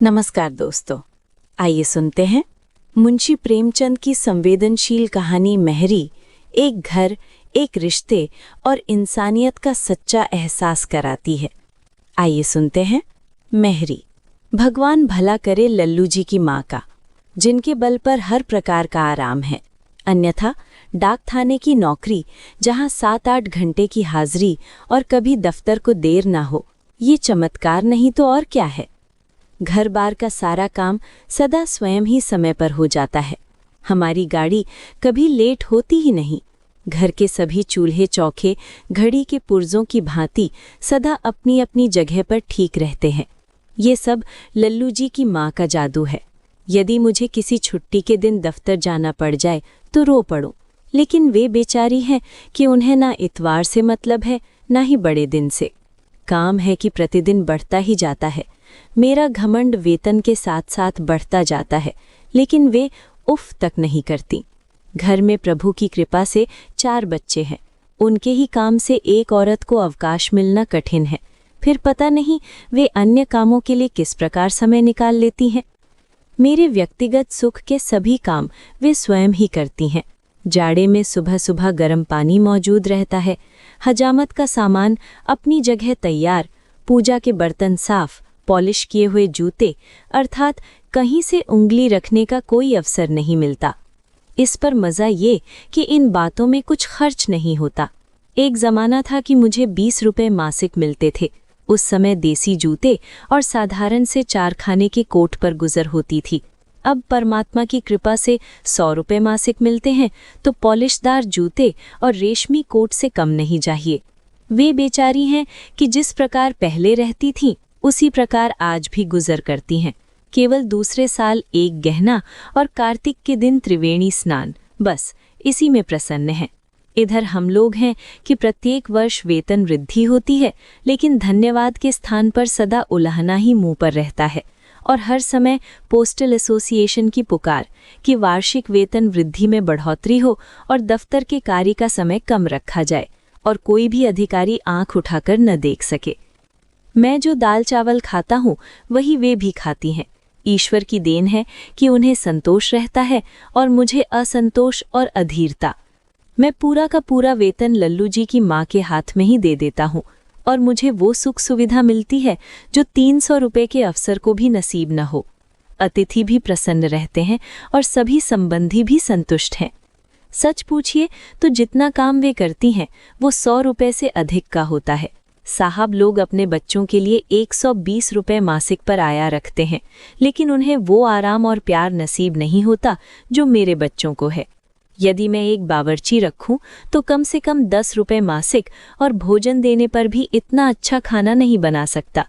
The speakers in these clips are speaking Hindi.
नमस्कार दोस्तों, आइए सुनते हैं मुंशी प्रेमचंद की संवेदनशील कहानी महरी। एक घर, एक रिश्ते और इंसानियत का सच्चा एहसास कराती है। आइए सुनते हैं महरी। भगवान भला करे लल्लू जी की माँ का, जिनके बल पर हर प्रकार का आराम है। अन्यथा डाक थाने की नौकरी, जहाँ 7-8 घंटे की हाजिरी और कभी दफ्तर को देर ना हो, ये चमत्कार नहीं तो और क्या है। घर बार का सारा काम सदा स्वयं ही समय पर हो जाता है। हमारी गाड़ी कभी लेट होती ही नहीं। घर के सभी चूल्हे चौखे घड़ी के पुर्जों की भांति सदा अपनी अपनी जगह पर ठीक रहते हैं। ये सब लल्लू जी की माँ का जादू है। यदि मुझे किसी छुट्टी के दिन दफ्तर जाना पड़ जाए तो रो पड़ूं, लेकिन वे बेचारी हैं कि उन्हें ना इतवार से मतलब है, ना ही बड़े दिन से। काम है कि प्रतिदिन बढ़ता ही जाता है। मेरा घमंड वेतन के साथ साथ बढ़ता जाता है, लेकिन वे उफ तक नहीं करती। घर में प्रभु की कृपा से 4 बच्चे हैं। उनके ही काम से एक औरत को अवकाश मिलना कठिन है। फिर पता नहीं वे अन्य कामों के लिए किस प्रकार समय निकाल लेती हैं। मेरे व्यक्तिगत सुख के सभी काम वे स्वयं ही करती हैं। जाड़े में सुबह सुबह गर्म पानी मौजूद रहता है, हजामत का सामान अपनी जगह तैयार, पूजा के बर्तन साफ, पॉलिश किए हुए जूते, अर्थात कहीं से उंगली रखने का कोई अवसर नहीं मिलता। इस पर मज़ा ये कि इन बातों में कुछ खर्च नहीं होता। एक ज़माना था कि मुझे 20 रुपये मासिक मिलते थे। उस समय देसी जूते और साधारण से 4 खाने के कोट पर गुजर होती थी। अब परमात्मा की कृपा से 100 रुपये मासिक मिलते हैं, तो पॉलिशदार जूते और रेशमी कोट से कम नहीं चाहिए। वे बेचारी हैं कि जिस प्रकार पहले रहती थीं, उसी प्रकार आज भी गुजर करती हैं। केवल दूसरे साल एक गहना और कार्तिक के दिन त्रिवेणी स्नान, बस इसी में प्रसन्न हैं। इधर हम लोग हैं कि प्रत्येक वर्ष वेतन वृद्धि होती है, लेकिन धन्यवाद के स्थान पर सदा उलाहना ही मुंह पर रहता है। और हर समय पोस्टल एसोसिएशन की पुकार कि वार्षिक वेतन वृद्धि में बढ़ोतरी हो और दफ्तर के कार्य का समय कम रखा जाए और कोई भी अधिकारी आंख उठाकर न देख सके। मैं जो दाल चावल खाता हूँ वही वे भी खाती हैं। ईश्वर की देन है कि उन्हें संतोष रहता है और मुझे असंतोष और अधीरता। मैं पूरा का पूरा वेतन लल्लू जी की माँ के हाथ में ही दे देता हूँ और मुझे वो सुख सुविधा मिलती है जो 300 रुपये के अफसर को भी नसीब न हो। अतिथि भी प्रसन्न रहते हैं और सभी संबंधी भी संतुष्ट हैं। सच पूछिए तो जितना काम वे करती हैं वो 100 रुपये से अधिक का होता है। साहब लोग अपने बच्चों के लिए 120 रुपये मासिक पर आया रखते हैं, लेकिन उन्हें वो आराम और प्यार नसीब नहीं होता जो मेरे बच्चों को है। यदि मैं एक बावर्ची रखूं तो कम से कम 10 रुपये मासिक और भोजन देने पर भी इतना अच्छा खाना नहीं बना सकता।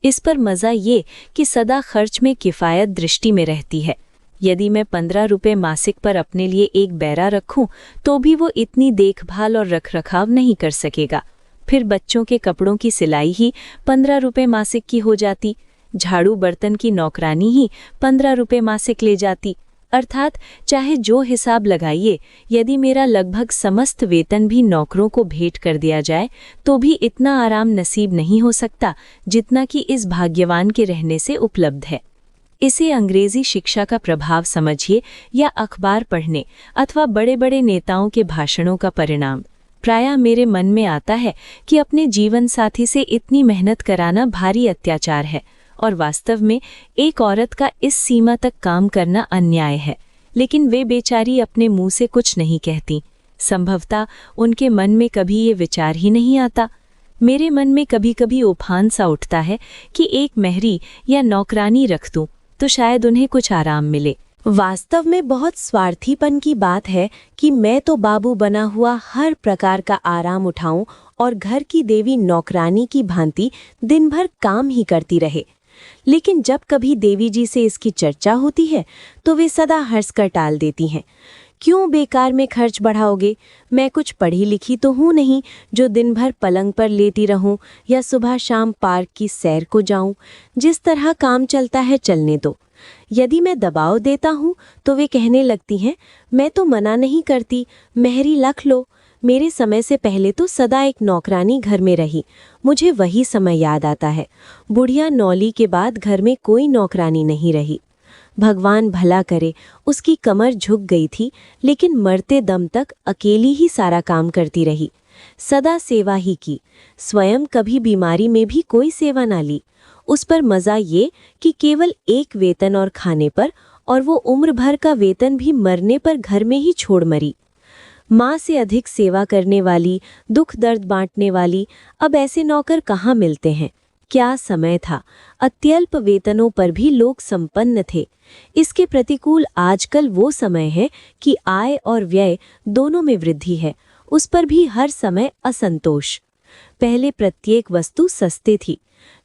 इस पर मज़ा ये कि सदा खर्च में किफ़ायत दृष्टि में रहती है। यदि मैं 15 रुपये मासिक पर अपने लिए एक बैरा रखूं तो भी वो इतनी देखभाल और रखरखाव नहीं कर सकेगा। फिर बच्चों के कपड़ों की सिलाई ही 15 रुपये मासिक की हो जाती, झाड़ू बर्तन की नौकरानी ही 15 रुपये मासिक ले जाती। अर्थात चाहे जो हिसाब लगाइए, यदि मेरा लगभग समस्त वेतन भी नौकरों को भेंट कर दिया जाए तो भी इतना आराम नसीब नहीं हो सकता जितना कि इस भाग्यवान के रहने से उपलब्ध है। इसे अंग्रेजी शिक्षा का प्रभाव समझिए या अखबार पढ़ने अथवा बड़े बड़े नेताओं के भाषणों का परिणाम। प्रायः मेरे मन में आता है कि अपने जीवन साथी से इतनी मेहनत कराना भारी अत्याचार है और वास्तव में एक औरत का इस सीमा तक काम करना अन्याय है। लेकिन वे बेचारी अपने मुंह से कुछ नहीं कहती। संभवतः उनके मन में कभी ये विचार ही नहीं आता। मेरे मन में कभी कभी उफान सा उठता है कि एक महरी या नौकरानी रख दूं तो शायद उन्हें कुछ आराम मिले। वास्तव में बहुत स्वार्थीपन की बात है कि मैं तो बाबू बना हुआ हर प्रकार का आराम उठाऊं और घर की देवी नौकरानी की भांति दिन भर काम ही करती रहे। लेकिन जब कभी देवी जी से इसकी चर्चा होती है तो वे सदा हंसकर टाल देती हैं। क्यों बेकार में खर्च बढ़ाओगे? मैं कुछ पढ़ी लिखी तो हूँ नहीं जो दिन भर पलंग पर लेटी रहूं या सुबह शाम पार्क की सैर को जाऊं। जिस तरह काम चलता है चलने दो। यदि मैं दबाव देता हूँ तो वे कहने लगती हैं, मैं तो मना नहीं करती, महरी रख लो। मेरे समय से पहले तो सदा एक नौकरानी घर में रही। मुझे वही समय याद आता है। बुढ़िया नौली के बाद घर में कोई नौकरानी नहीं रही। भगवान भला करे, उसकी कमर झुक गई थी, लेकिन मरते दम तक अकेली ही सारा काम करती रही। सदा सेवा ही की, स्वयं कभी बीमारी में भी कोई सेवा ना ली। उस पर मज़ा ये कि केवल एक वेतन और खाने पर, और वो उम्र भर का वेतन भी मरने पर घर में ही छोड़ मरी। माँ से अधिक सेवा करने वाली, दुख दर्द बांटने वाली, अब ऐसे नौकर कहाँ मिलते हैं। क्या समय था। अत्यल्प वेतनों पर भी लोग संपन्न थे। इसके प्रतिकूल आजकल वो समय है कि आय और व्यय दोनों में वृद्धि है, उस पर भी हर समय असंतोष। पहले प्रत्येक वस्तु सस्ते थी।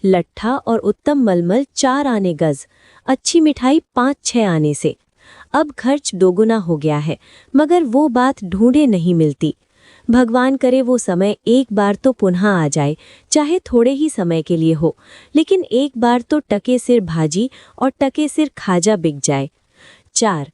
लट्ठा और उत्तम मलमल 4 आने गज, अच्छी मिठाई 5-6 आने से। अब खर्च दोगुना हो गया है, मगर वो बात ढूंढे नहीं मिलती। भगवान करे वो समय एक बार तो पुनः आ जाए, चाहे थोड़े ही समय के लिए हो, लेकिन एक बार तो टके सिर भाजी और टके सिर खाजा बिक जाए। 4.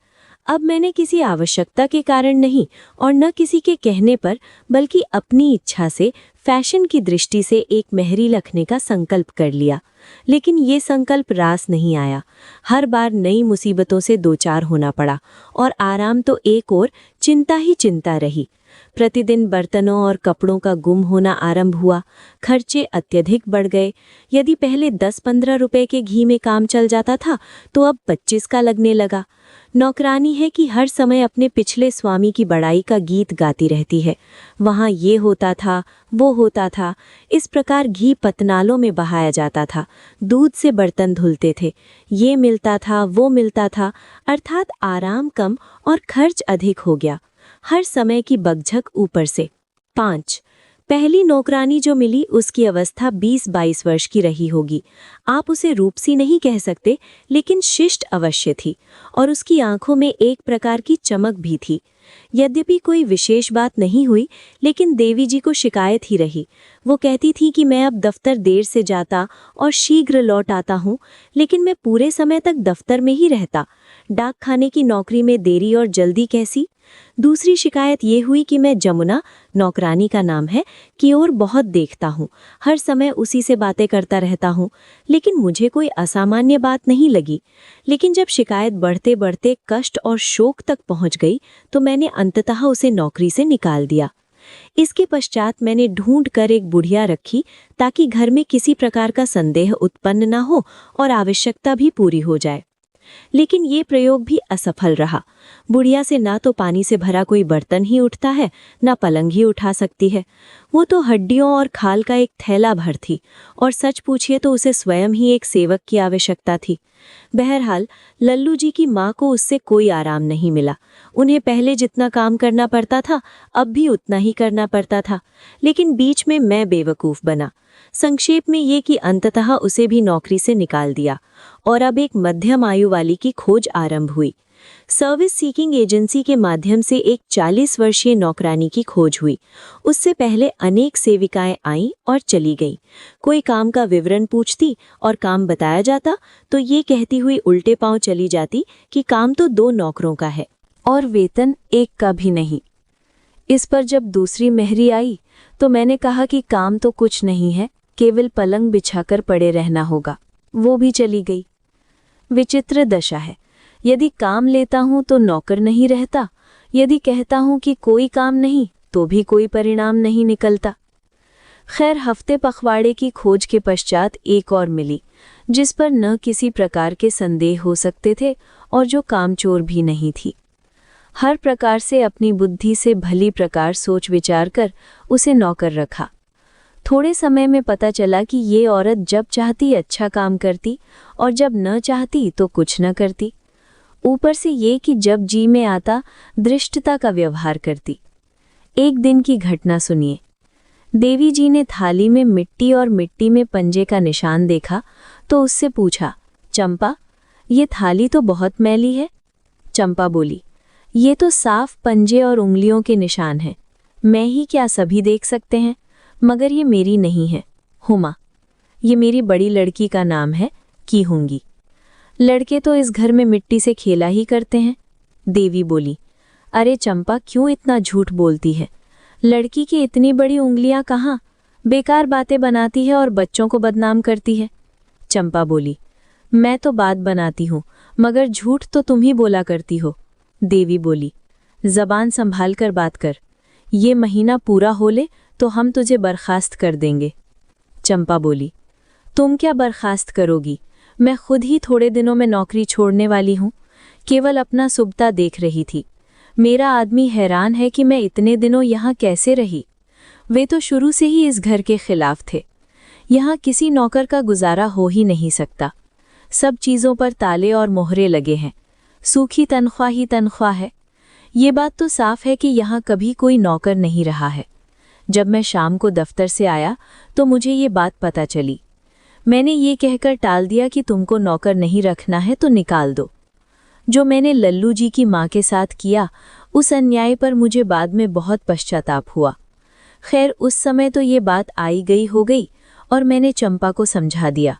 अब मैंने किसी आवश्यकता के कारण नहीं और न किसी के कहने पर, बल्कि अपनी इच्छा से, फैशन की दृष्टि से एक मेहरी रखने का संकल्प कर लिया। लेकिन ये संकल्प रास नहीं आया। हर बार नई मुसीबतों से दो चार होना पड़ा, और आराम तो एक और चिंता ही चिंता रही। प्रतिदिन बर्तनों और कपड़ों का गुम होना आरंभ हुआ। खर्चे अत्यधिक बढ़ गए। यदि पहले 10-15 रुपए के घी में काम चल जाता था, तो अब 25 का लगने लगा। नौकरानी है कि हर समय अपने पिछले स्वामी की बड़ाई का गीत गाती रहती है। वहाँ ये होता था, वो होता था। इस प्रकार घी पतनालों में बहाया जाता था। दूध से बर्तन धुलते थे। ये मिलता था, वो मिलता था, अर्थात आराम कम और खर्च अधिक हो गया। हर समय की बकझक ऊपर से। 5. पहली नौकरानी जो मिली, उसकी अवस्था 20-22 वर्ष की रही होगी। आप उसे रूपसी नहीं कह सकते, लेकिन शिष्ट अवश्य थी, और उसकी आंखों में एक प्रकार की चमक भी थी। यद्यपि कोई विशेष बात नहीं हुई, लेकिन देवी जी को शिकायत ही रही। वो कहती थी कि मैं अब दफ्तर देर से जाता और शीघ्र लौट आता हूँ, लेकिन मैं पूरे समय तक दफ्तर में ही रहता। डाक खाने की नौकरी में देरी और जल्दी कैसी। दूसरी शिकायत ये हुई कि मैं जमुना, नौकरानी का नाम है, की ओर बहुत देखता हूँ, हर समय उसी से बातें करता रहता हूँ, लेकिन मुझे कोई असामान्य बात नहीं लगी। लेकिन जब शिकायत बढ़ते बढ़ते कष्ट और शोक तक पहुँच गई, तो मैंने अंततः उसे नौकरी से निकाल दिया। इसके पश्चात मैंने ढूंढ कर एक बुढ़िया रखी, ताकि घर में किसी प्रकार का संदेह उत्पन्न न हो और आवश्यकता भी पूरी हो जाए। लेकिन ये प्रयोग भी असफल रहा। बुढ़िया से ना तो पानी से भरा कोई बर्तन ही उठता है, ना पलंग ही उठा सकती है। वो तो हड्डियों और खाल का एक थैला भर थी, और सच पूछिए तो उसे स्वयं ही एक सेवक की आवश्यकता थी। बहरहाल लल्लू जी की माँ को उससे कोई आराम नहीं मिला। उन्हें पहले जितना काम करना पड़ता था, अब भी उतना ही करना पड़ता था, लेकिन बीच में मैं बेवकूफ़ बना। संक्षेप में ये कि अंततः उसे भी नौकरी से निकाल दिया, और अब एक मध्यम आयु वाली की खोज आरंभ हुई। सर्विस सीकिंग एजेंसी के माध्यम से एक 40 वर्षीय नौकरानी की खोज हुई। उससे पहले अनेक सेविकाएं आईं और चली गईं। कोई काम का विवरण पूछती और काम बताया जाता, तो ये कहती हुई उल्टे पांव चली जाती कि काम तो 2 नौकरों का है और वेतन एक का भी नहीं। इस पर जब दूसरी मेहरी आई, तो मैंने कहा कि काम तो कुछ नहीं है, केवल पलंग बिछाकर पड़े रहना होगा। वो भी चली गई। विचित्र दशा है। यदि काम लेता हूं तो नौकर नहीं रहता, यदि कहता हूं कि कोई काम नहीं, तो भी कोई परिणाम नहीं निकलता। खैर, हफ्ते पखवाड़े की खोज के पश्चात एक और मिली, जिस पर न किसी प्रकार के संदेह हो सकते थे और जो कामचोर भी नहीं थी। हर प्रकार से अपनी बुद्धि से भली प्रकार सोच विचार कर उसे नौकर रखा। थोड़े समय में पता चला कि ये औरत जब चाहती अच्छा काम करती, और जब न चाहती तो कुछ न करती। ऊपर से ये कि जब जी में आता धृष्टता का व्यवहार करती। एक दिन की घटना सुनिए। देवी जी ने थाली में मिट्टी और मिट्टी में पंजे का निशान देखा, तो उससे पूछा, चंपा, ये थाली तो बहुत मैली है। चंपा बोली, ये तो साफ पंजे और उंगलियों के निशान हैं। मैं ही क्या, सभी देख सकते हैं, मगर ये मेरी नहीं है। हुमा, ये मेरी बड़ी लड़की का नाम है, की होंगी। लड़के तो इस घर में मिट्टी से खेला ही करते हैं। देवी बोली, अरे चंपा, क्यों इतना झूठ बोलती है? लड़की की इतनी बड़ी उंगलियां कहाँ, बेकार बातें बनाती है और बच्चों को बदनाम करती है। चंपा बोली, मैं तो बात बनाती हूँ, मगर झूठ तो तुम ही बोला करती हो। देवी बोली, जबान संभाल कर बात कर, ये महीना पूरा हो ले तो हम तुझे बर्खास्त कर देंगे। चंपा बोली, तुम क्या बर्खास्त करोगी, मैं खुद ही थोड़े दिनों में नौकरी छोड़ने वाली हूँ, केवल अपना सुबता देख रही थी। मेरा आदमी हैरान है कि मैं इतने दिनों यहाँ कैसे रही। वे तो शुरू से ही इस घर के खिलाफ थे। यहाँ किसी नौकर का गुजारा हो ही नहीं सकता। सब चीज़ों पर ताले और मोहरे लगे हैं, सूखी तनख्वाह ही तनख्वाह है। ये बात तो साफ है कि यहाँ कभी कोई नौकर नहीं रहा है। जब मैं शाम को दफ्तर से आया तो मुझे ये बात पता चली। मैंने ये कहकर टाल दिया कि तुमको नौकर नहीं रखना है तो निकाल दो। जो मैंने लल्लू जी की माँ के साथ किया, उस अन्याय पर मुझे बाद में बहुत पश्चाताप हुआ। खैर, उस समय तो ये बात आई गई हो गई और मैंने चंपा को समझा दिया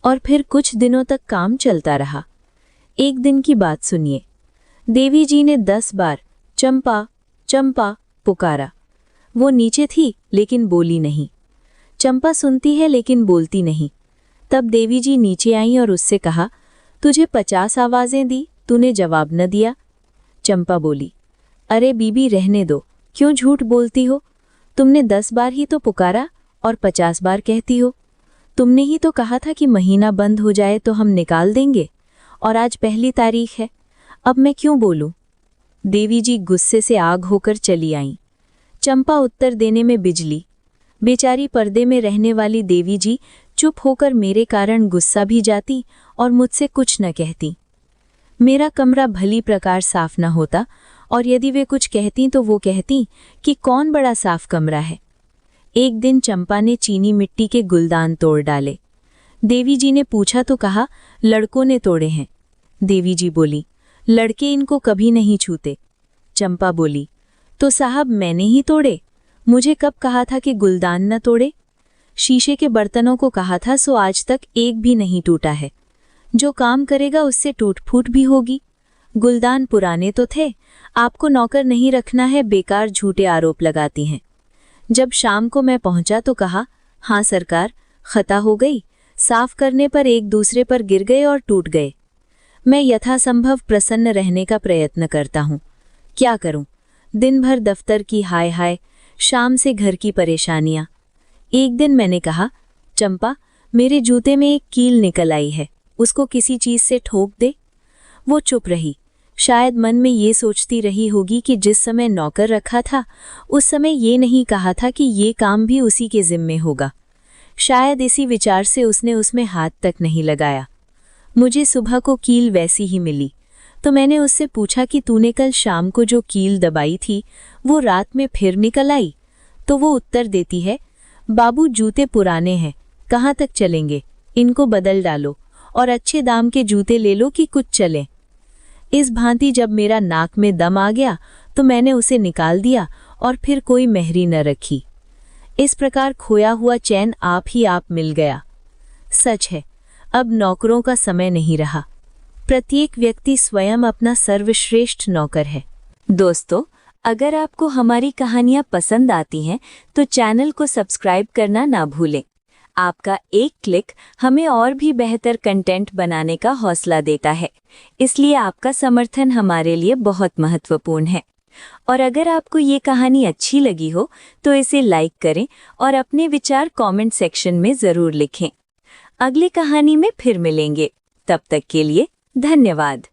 और फिर कुछ दिनों तक काम चलता रहा। एक दिन की बात सुनिए। देवी जी ने 10 बार चंपा चंपा पुकारा। वो नीचे थी लेकिन बोली नहीं। चंपा सुनती है लेकिन बोलती नहीं। तब देवी जी नीचे आईं और उससे कहा, तुझे 50 आवाज़ें दी, तूने जवाब न दिया। चंपा बोली, अरे बीबी रहने दो, क्यों झूठ बोलती हो। तुमने 10 बार ही तो पुकारा और 50 बार कहती हो। तुमने ही तो कहा था कि महीना बंद हो जाए तो हम निकाल देंगे, और आज पहली तारीख है, अब मैं क्यों बोलूं। देवी जी गुस्से से आग होकर चली आईं। चंपा उत्तर देने में बिजली। बेचारी पर्दे में रहने वाली देवी जी चुप होकर मेरे कारण गुस्सा भी जाती और मुझसे कुछ न कहती। मेरा कमरा भली प्रकार साफ न होता, और यदि वे कुछ कहती तो वो कहती कि कौन बड़ा साफ कमरा है। एक दिन चंपा ने चीनी मिट्टी के गुलदान तोड़ डाले। देवी जी ने पूछा तो कहा, लड़कों ने तोड़े हैं। देवी जी बोली, लड़के इनको कभी नहीं छूते। चंपा बोली, तो साहब मैंने ही तोड़े, मुझे कब कहा था कि गुलदान न तोड़े। शीशे के बर्तनों को कहा था, सो आज तक एक भी नहीं टूटा है। जो काम करेगा उससे टूट फूट भी होगी। गुलदान पुराने तो थे, आपको नौकर नहीं रखना है, बेकार झूठे आरोप लगाती हैं। जब शाम को मैं पहुंचा तो कहा, हाँ सरकार, खता हो गई, साफ करने पर एक दूसरे पर गिर गए और टूट गए। मैं यथासंभव प्रसन्न रहने का प्रयत्न करता हूँ, क्या करूँ। दिन भर दफ्तर की हाय हाय, शाम से घर की परेशानियाँ। एक दिन मैंने कहा, चंपा मेरे जूते में एक कील निकल आई है, उसको किसी चीज़ से ठोक दे। वो चुप रही। शायद मन में ये सोचती रही होगी कि जिस समय नौकर रखा था उस समय ये नहीं कहा था कि ये काम भी उसी के जिम्मे होगा। शायद इसी विचार से उसने उसमें हाथ तक नहीं लगाया। मुझे सुबह को कील वैसी ही मिली, तो मैंने उससे पूछा कि तूने कल शाम को जो कील दबाई थी वो रात में फिर निकल आई। तो वो उत्तर देती है, बाबू जूते पुराने हैं, कहाँ तक चलेंगे, इनको बदल डालो और अच्छे दाम के जूते ले लो कि कुछ चलें। इस भांति जब मेरा नाक में दम आ गया तो मैंने उसे निकाल दिया और फिर कोई मेहरी न रखी। इस प्रकार खोया हुआ चैन आप ही आप मिल गया। सच है, अब नौकरों का समय नहीं रहा। प्रत्येक व्यक्ति स्वयं अपना सर्वश्रेष्ठ नौकर है। दोस्तों, अगर आपको हमारी कहानियाँ पसंद आती हैं तो चैनल को सब्सक्राइब करना ना भूलें। आपका एक क्लिक हमें और भी बेहतर कंटेंट बनाने का हौसला देता है, इसलिए आपका समर्थन हमारे लिए बहुत महत्वपूर्ण है। और अगर आपको ये कहानी अच्छी लगी हो तो इसे लाइक करें और अपने विचार कमेंट सेक्शन में ज़रूर लिखें। अगली कहानी में फिर मिलेंगे, तब तक के लिए धन्यवाद।